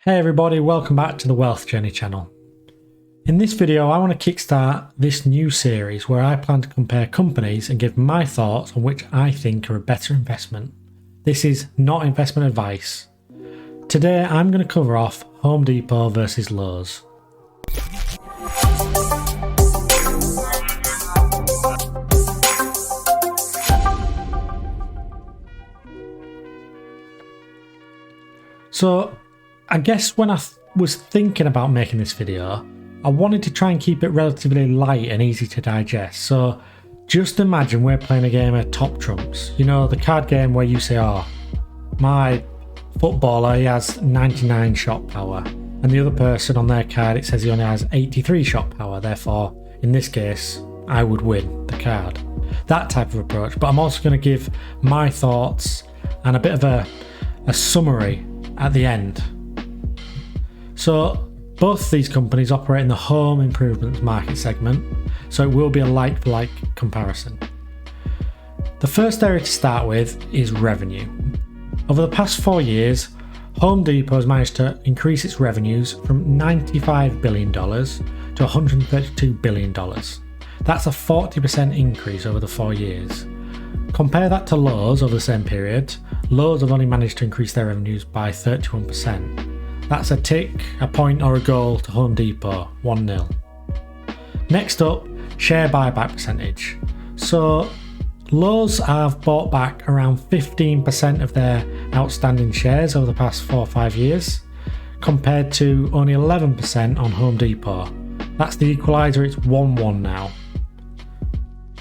Hey everybody, welcome back to the Wealth Journey channel. In this video I want to kickstart this new series where I plan to compare companies and give my thoughts on which I think are a better investment. This is not investment advice. Today I'm going to cover off Home Depot versus Lowe's. So I guess when I was thinking about making this video, I wanted to try and keep it relatively light and easy to digest. So just imagine we're playing a game of Top Trumps. You know, the card game where you say, oh, my footballer, he has 99 shot power. And the other person on their card, it says he only has 83 shot power. Therefore, in this case, I would win the card. That type of approach. But I'm also going to give my thoughts and a bit of a summary at the end. So both these companies operate in the home improvements market segment, so it will be a like-for-like comparison. The first area to start with is revenue. Over the past 4 years, Home Depot has managed to increase its revenues from $95 billion to $132 billion. That's a 40% increase over the 4 years. Compare that to Lowe's over the same period. Lowe's have only managed to increase their revenues by 31%. That's a tick, a point or a goal to Home Depot, 1-0. Next up, share buyback percentage. So Lowe's have bought back around 15% of their outstanding shares over the past 4 or 5 years, compared to only 11% on Home Depot. That's the equaliser, it's 1-1 now.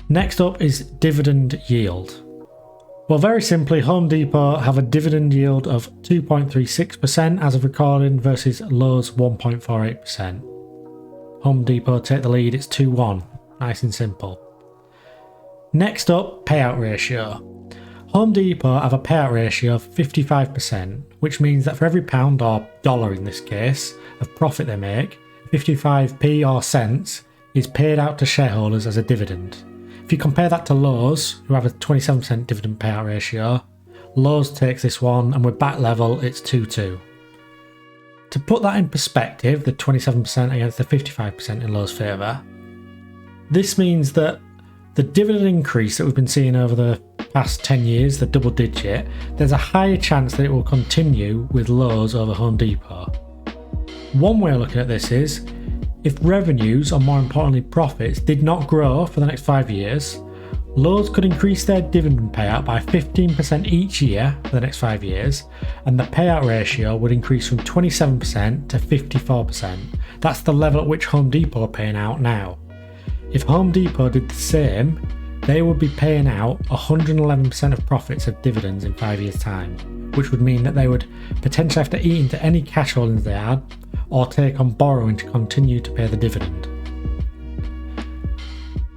Next up is dividend yield. Well, very simply, Home Depot have a dividend yield of 2.36% as of recording versus Lowe's 1.48%. Home Depot take the lead, it's 2-1. Nice and simple. Next up, payout ratio. Home Depot have a payout ratio of 55%, which means that for every pound or dollar in this case of profit they make, 55p or cents is paid out to shareholders as a dividend. If you compare that to Lowe's, who have a 27% dividend payout ratio, Lowe's takes this one and with back level it's 2-2. To put that in perspective, the 27% against the 55% in Lowe's favour, this means that the dividend increase that we've been seeing over the past 10 years, the double digit, there's a higher chance that it will continue with Lowe's over Home Depot. One way of looking at this is, if revenues, or more importantly profits, did not grow for the next 5 years, Lowe's could increase their dividend payout by 15% each year for the next 5 years, and the payout ratio would increase from 27% to 54%. That's the level at which Home Depot are paying out now. If Home Depot did the same, they would be paying out 111% of profits of dividends in 5 years' time, which would mean that they would potentially have to eat into any cash holdings they had, or take on borrowing to continue to pay the dividend.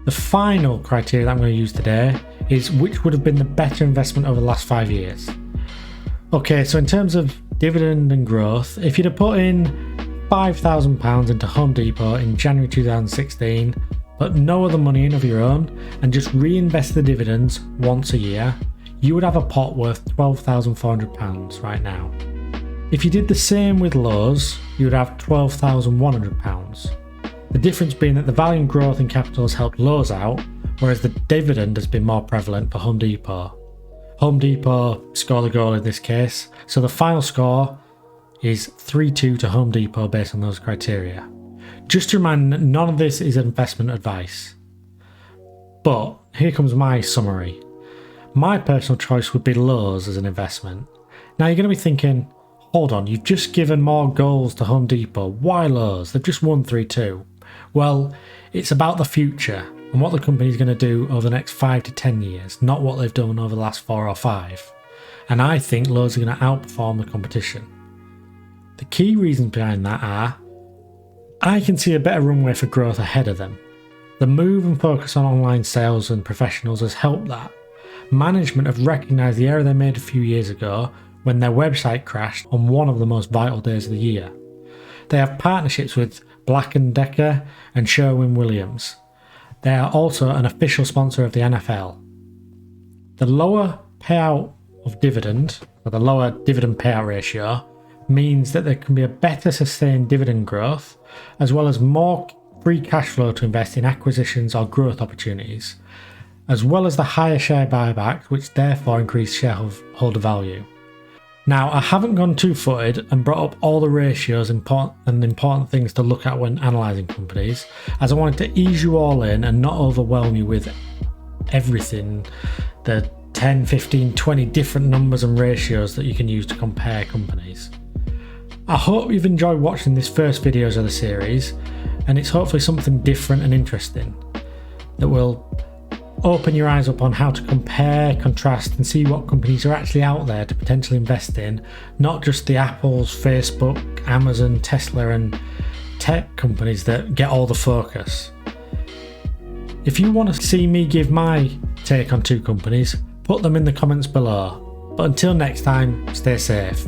The final criteria that I'm going to use today is which would have been the better investment over the last 5 years. Okay, so in terms of dividend and growth, if you'd have put in £5,000 into Home Depot in January 2016, but no other money in of your own, and just reinvest the dividends once a year, you would have a pot worth £12,400 right now. If you did the same with Lowe's, you would have £12,100. The difference being that the value and growth in capital has helped Lowe's out, whereas the dividend has been more prevalent for Home Depot. Home Depot score the goal in this case, so the final score is 3-2 to Home Depot based on those criteria. Just to remind that none of this is investment advice. But here comes my summary. My personal choice would be Lowe's as an investment. Now you're going to be thinking, hold on, you've just given more goals to Home Depot. Why Lowe's? They've just won 3-2. Well, it's about the future and what the company's going to do over the next 5 to 10 years, not what they've done over the last 4 or 5. And I think Lowe's are going to outperform the competition. The key reasons behind that are, I can see a better runway for growth ahead of them. The move and focus on online sales and professionals has helped that. Management have recognised the error they made a few years ago when their website crashed on one of the most vital days of the year. They have partnerships with Black & Decker and Sherwin-Williams. They are also an official sponsor of the NFL. The lower payout of dividend, or the lower dividend payout ratio, means that there can be a better sustained dividend growth, as well as more free cash flow to invest in acquisitions or growth opportunities, as well as the higher share buybacks, which therefore increase shareholder value. Now, I haven't gone two-footed and brought up all the ratios and important things to look at when analysing companies, as I wanted to ease you all in and not overwhelm you with everything, the 10, 15, 20 different numbers and ratios that you can use to compare companies. I hope you've enjoyed watching this first videos of the series, and it's hopefully something different and interesting that will open your eyes up on how to compare, contrast and see what companies are actually out there to potentially invest in, not just the Apples, Facebook, Amazon, Tesla and tech companies that get all the focus. If you want to see me give my take on two companies, put them in the comments below. But until next time, stay safe.